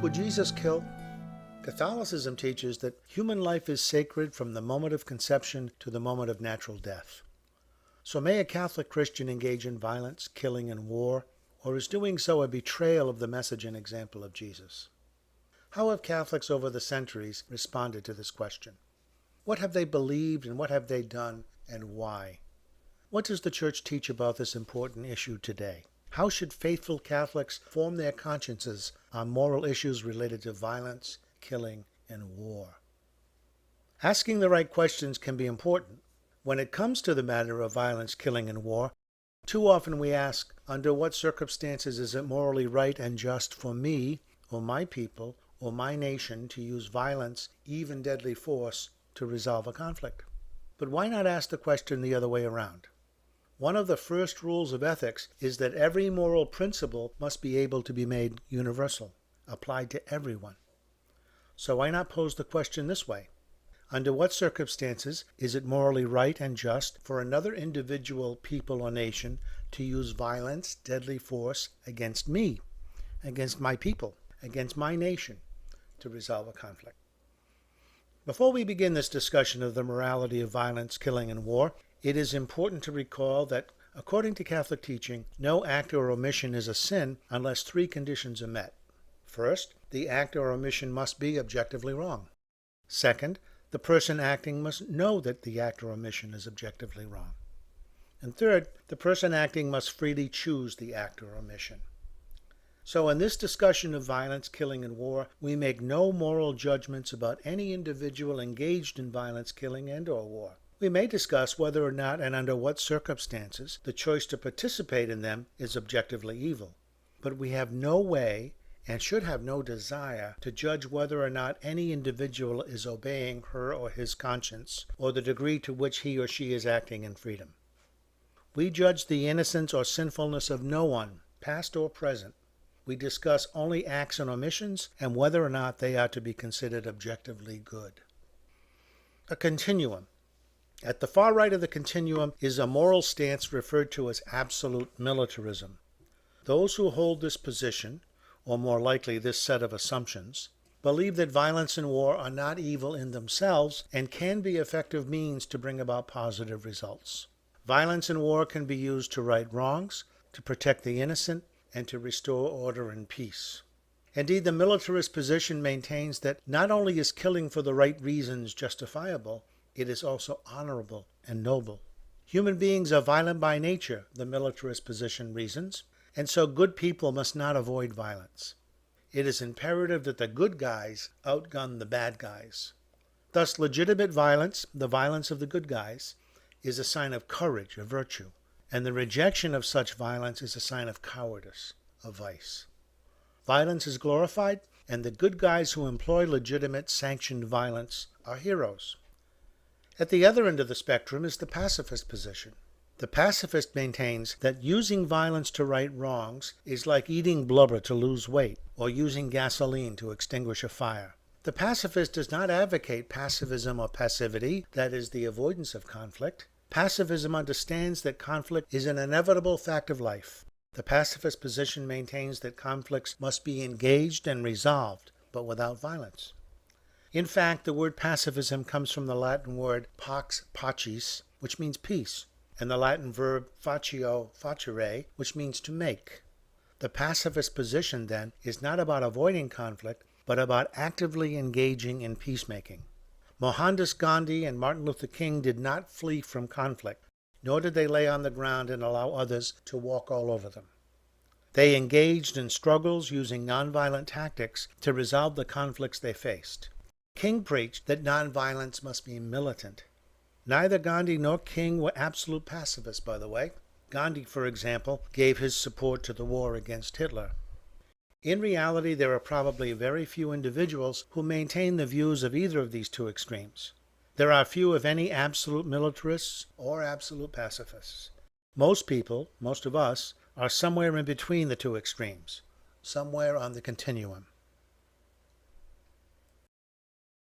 Would Jesus kill? Catholicism teaches that human life is sacred from the moment of conception to the moment of natural death. So may a Catholic Christian engage in violence, killing, and war, or is doing so a betrayal of the message and example of Jesus? How have Catholics over the centuries responded to this question? What have they believed and what have they done and why? What does the Church teach about this important issue today? How should faithful Catholics form their consciences on moral issues related to violence, killing, and war? Asking the right questions can be important. When it comes to the matter of violence, killing, and war, too often we ask, under what circumstances is it morally right and just for me, or my people, or my nation to use violence, even deadly force, to resolve a conflict? But why not ask the question the other way around? One of the first rules of ethics is that every moral principle must be able to be made universal, applied to everyone. So why not pose the question this way? Under what circumstances is it morally right and just for another individual, people, or nation to use violence, deadly force against me, against my people, against my nation, to resolve a conflict? Before we begin this discussion of the morality of violence, killing, and war, it is important to recall that, according to Catholic teaching, no act or omission is a sin unless three conditions are met. First, the act or omission must be objectively wrong. Second, the person acting must know that the act or omission is objectively wrong. And third, the person acting must freely choose the act or omission. So in this discussion of violence, killing, and war, we make no moral judgments about any individual engaged in violence, killing, and/or war. We may discuss whether or not and under what circumstances the choice to participate in them is objectively evil. But we have no way and should have no desire to judge whether or not any individual is obeying her or his conscience, or the degree to which he or she is acting in freedom. We judge the innocence or sinfulness of no one, past or present. We discuss only acts and omissions and whether or not they are to be considered objectively good. A continuum. At the far right of the continuum is a moral stance referred to as absolute militarism. Those who hold this position, or more likely this set of assumptions, believe that violence and war are not evil in themselves and can be effective means to bring about positive results. Violence and war can be used to right wrongs, to protect the innocent, and to restore order and peace. Indeed, the militarist position maintains that not only is killing for the right reasons justifiable, it is also honorable and noble. Human beings are violent by nature, the militarist position reasons, and so good people must not avoid violence. It is imperative that the good guys outgun the bad guys. Thus, legitimate violence, the violence of the good guys, is a sign of courage, of virtue, and the rejection of such violence is a sign of cowardice, of vice. Violence is glorified, and the good guys who employ legitimate, sanctioned violence are heroes. At the other end of the spectrum is the pacifist position. The pacifist maintains that using violence to right wrongs is like eating blubber to lose weight, or using gasoline to extinguish a fire. The pacifist does not advocate pacifism or passivity, that is, the avoidance of conflict. Pacifism understands that conflict is an inevitable fact of life. The pacifist position maintains that conflicts must be engaged and resolved, but without violence. In fact, the word pacifism comes from the Latin word pax pacis, which means peace, and the Latin verb facio facere, which means to make. The pacifist position, then, is not about avoiding conflict, but about actively engaging in peacemaking. Mohandas Gandhi and Martin Luther King did not flee from conflict, nor did they lay on the ground and allow others to walk all over them. They engaged in struggles using nonviolent tactics to resolve the conflicts they faced. King preached that nonviolence must be militant. Neither Gandhi nor King were absolute pacifists, by the way. Gandhi, for example, gave his support to the war against Hitler. In reality, there are probably very few individuals who maintain the views of either of these two extremes. There are few, if any, absolute militarists or absolute pacifists. Most people, most of us, are somewhere in between the two extremes, somewhere on the continuum.